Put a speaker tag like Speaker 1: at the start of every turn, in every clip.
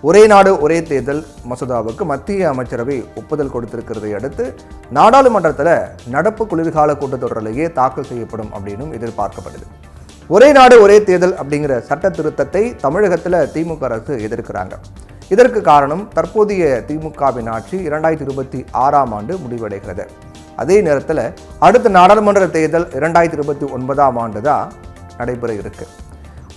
Speaker 1: ஒரே நாடு ஒரே தேர்தல் மசோதாவுக்கு மத்திய அமைச்சரவை ஒப்புதல் கொடுத்திருக்கிறதை அடுத்து நாடாளுமன்றத்தில் நடப்பு குளிர்கால கூட்டத்தொடரிலேயே தாக்கல் செய்யப்படும் அப்படின்னு எதிர்பார்க்கப்படுது. ஒரே நாடு ஒரே தேர்தல் அப்படிங்கிற சட்ட திருத்தத்தை தமிழகத்தில் திமுக அரசு எதிர்க்கிறாங்க. இதற்கு காரணம் தற்போதைய திமுகவின் ஆட்சி 2026ஆம் ஆண்டு முடிவடைகிறது. அதே நேரத்தில் அடுத்த நாடாளுமன்ற தேர்தல் 2029ஆம் ஆண்டு தான் நடைபெற இருக்கு.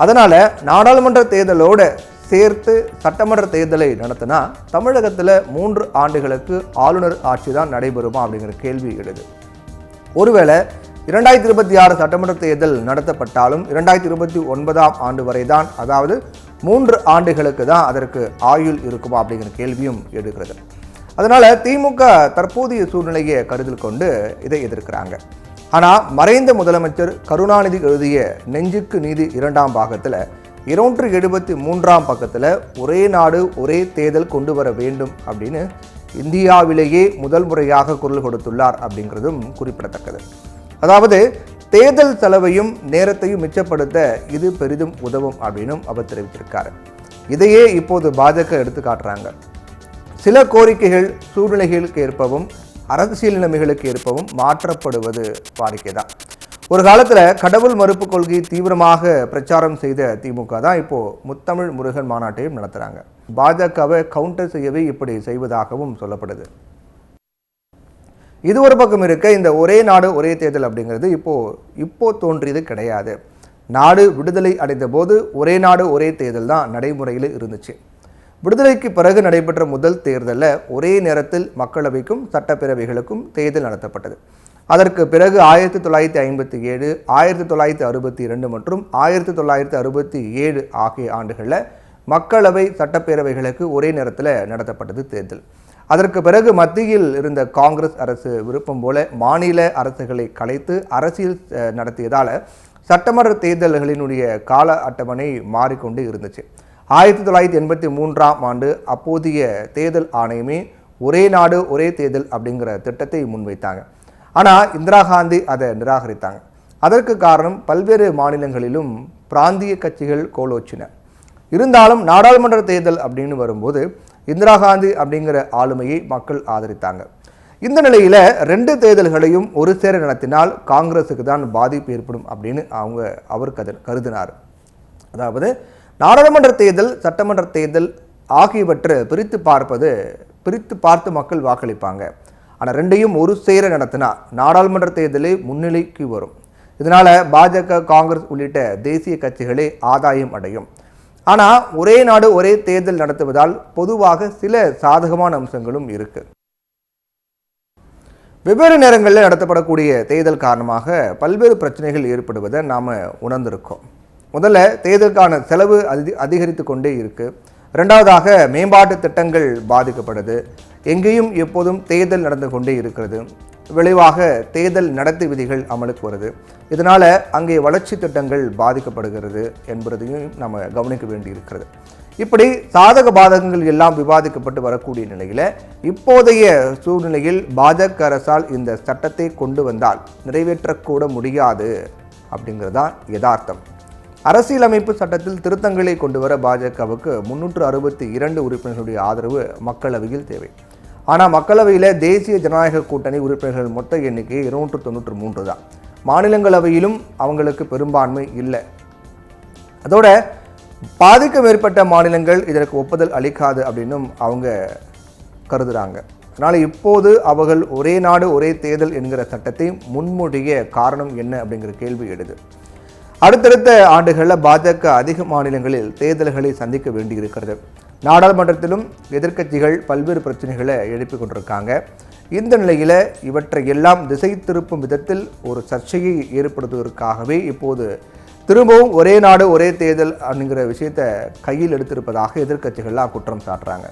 Speaker 1: அதனால நாடாளுமன்ற தேர்தலோட சேர்த்து சட்டமன்ற தேர்தலை நடத்தினா தமிழகத்தில் 3 ஆண்டுகளுக்கு ஆளுநர் ஆட்சி தான் நடைபெறுமா அப்படிங்கிற கேள்வி எழுது. ஒருவேளை 2026 சட்டமன்ற தேர்தல் நடத்தப்பட்டாலும் 2029ஆம் ஆண்டு வரை தான், அதாவது 3 ஆண்டுகளுக்கு தான் அதற்கு ஆயுள் இருக்குமா அப்படிங்கிற கேள்வியும் எழுகிறது. அதனால திமுக தற்போதைய சூழ்நிலையை கருத்தில் கொண்டு இதை எதிர்க்கிறாங்க. ஆனால் மறைந்த முதலமைச்சர் கருணாநிதி எழுதிய நெஞ்சுக்கு நீதி 2ஆம் பாகத்தில் 273ஆம் பக்கத்தில் ஒரே நாடு ஒரே தேர்தல் கொண்டு வர வேண்டும் அப்படின்னு இந்தியாவிலேயே முதல் முறையாக குரல் கொடுத்துள்ளார் அப்படிங்கிறதும் குறிப்பிடத்தக்கது. அதாவது தேர்தல் செலவையும் நேரத்தையும் மிச்சப்படுத்த இது பெரிதும் உதவும் அப்படின்னு அவர் தெரிவித்திருக்காரு. இதையே இப்போது பாஜக எடுத்து காட்டுறாங்க. சில கோரிக்கைகள் சூழ்நிலைகளுக்கு ஏற்பவும் அரசியல் நிலைமைகளுக்கு ஏற்பவும் மாற்றப்படுவது வாடிக்கைதான். ஒரு காலத்தில் கடவுள் மறுப்பு கொள்கை தீவிரமாக பிரச்சாரம் செய்த திமுக தான் இப்போ முத்தமிழ் முருகன் மாநாட்டையும் நடத்துகிறாங்க. பாஜகவை கவுண்டர் செய்யவே இப்படி செய்வதாகவும் சொல்லப்படுது. இது ஒரு பக்கம் இருக்க, இந்த ஒரே நாடு ஒரே தேர்தல் அப்படிங்கிறது இப்போ தோன்றியது கிடையாது. நாடு விடுதலை அடைந்த போது ஒரே நாடு ஒரே தேர்தல் தான் நடைமுறையில் இருந்துச்சு. விடுதலைக்கு பிறகு நடைபெற்ற முதல் தேர்தலில் ஒரே நேரத்தில் மக்களவைக்கும் சட்டப்பேரவைகளுக்கும் தேர்தல் நடத்தப்பட்டது. அதற்கு பிறகு 1957, 1962 மற்றும் 1967 ஆகிய ஆண்டுகளில் மக்களவை சட்டப்பேரவைகளுக்கு ஒரே நேரத்தில் நடத்தப்பட்டது தேர்தல். அதற்கு பிறகு மத்தியில் இருந்த காங்கிரஸ் அரசு விருப்பம் போல மாநில அரசுகளை கலைத்து அரசியல் நடத்தியதால் சட்டமன்ற தேர்தல்களினுடைய கால அட்டவணை மாறிக்கொண்டு இருந்துச்சு. 1983ஆம் ஆண்டு அப்போதைய தேர்தல் ஆணையமே ஒரே நாடு ஒரே தேர்தல் அப்படிங்கிற திட்டத்தை முன்வைத்தாங்க. ஆனால் இந்திரா காந்தி அதை நிராகரித்தாங்க. அதற்கு காரணம் பல்வேறு மாநிலங்களிலும் பிராந்திய கட்சிகள் கோலோச்சின. இருந்தாலும் நாடாளுமன்ற தேர்தல் அப்படின்னு வரும்போது இந்திரா காந்தி அப்படிங்கிற ஆளுமையை மக்கள் ஆதரித்தாங்க. இந்த நிலையில் 2 தேர்தல்களையும் ஒரு சேர நடத்தினால் காங்கிரஸுக்கு தான் பாதிப்பு ஏற்படும் அப்படின்னு அவர் கருதினார். அதாவது நாடாளுமன்ற தேர்தல் சட்டமன்ற தேர்தல் ஆகியவற்றை பிரித்து பார்த்து மக்கள் வாக்களிப்பாங்க. ஆனால் 2யும் ஒரு சேர நடத்தினா நாடாளுமன்ற தேர்தலே முன்னிலைக்கு வரும். இதனால் பாஜக, காங்கிரஸ் உள்ளிட்ட தேசிய கட்சிகளே ஆதாயம் அடையும். ஆனால் ஒரே நாடு ஒரே தேர்தல் நடத்துவதால் பொதுவாக சில சாதகமான அம்சங்களும் இருக்கு. வெவ்வேறு நேரங்களில் நடத்தப்படக்கூடிய தேர்தல் காரணமாக பல்வேறு பிரச்சனைகள் ஏற்படுவதை நாம் உணர்ந்திருக்கோம். முதல்ல தேர்தலுக்கான செலவு அதிகரித்து கொண்டே இருக்கு. 2வதாக மேம்பாட்டு திட்டங்கள் பாதிக்கப்படுது. எங்கேயும் எப்போதும் தேர்தல் நடந்து கொண்டே இருக்கிறது. விளைவாக தேர்தல் நடத்தை விதிகள் அமலுக்கு வருது. இதனால் அங்கே வளர்ச்சி திட்டங்கள் பாதிக்கப்படுகிறது என்பதையும் நம்ம கவனிக்க வேண்டி இருக்கிறது. இப்படி சாதக பாதகங்கள் எல்லாம் விவாதிக்கப்பட்டு வரக்கூடிய நிலையில் இப்போதைய சூழ்நிலையில் பாஜக அரசால் இந்த சட்டத்தை கொண்டு வந்தால் நிறைவேற்றக்கூட முடியாது அப்படிங்கிறதான் யதார்த்தம். அரசியலமைப்பு சட்டத்தில் திருத்தங்களை கொண்டு வர பாஜகவுக்கு 362 உறுப்பினர்களுடைய ஆதரவு மக்களவையில் தேவை. ஆனால் மக்களவையில் தேசிய ஜனநாயக கூட்டணி உறுப்பினர்கள் மொத்த எண்ணிக்கை 293 தான். மாநிலங்களவையிலும் அவங்களுக்கு பெரும்பான்மை இல்லை. அதோட பாதிக்கும் மேற்பட்ட மாநிலங்கள் இதற்கு ஒப்புதல் அளிக்காது அப்படின்னும் அவங்க கருதுகிறாங்க. அதனால் இப்போது அவர்கள் ஒரே நாடு ஒரே தேர்தல் என்கிற சட்டத்தை முன்மொழிய காரணம் என்ன அப்படிங்கிற கேள்வி எழுது. அடுத்தடுத்த ஆண்டுகளில் பாஜக அதிக மாநிலங்களில் தேர்தல்களை சந்திக்க வேண்டியிருக்கிறது. நாடாளுமன்றத்திலும் எதிர்க்கட்சிகள் பல்வேறு பிரச்சனைகளை எழுப்பிக் கொண்டிருக்காங்க. இந்த நிலையில் இவற்றை எல்லாம் திசை திருப்பும் விதத்தில் ஒரு சர்ச்சையை ஏற்படுத்துவதற்காகவே இப்போது திரும்பவும் ஒரே நாடு ஒரே தேர்தல் அப்படிங்கிற விஷயத்தை கையில் எடுத்திருப்பதாக எதிர்க்கட்சிகள்லாம் குற்றம் சாட்டுறாங்க.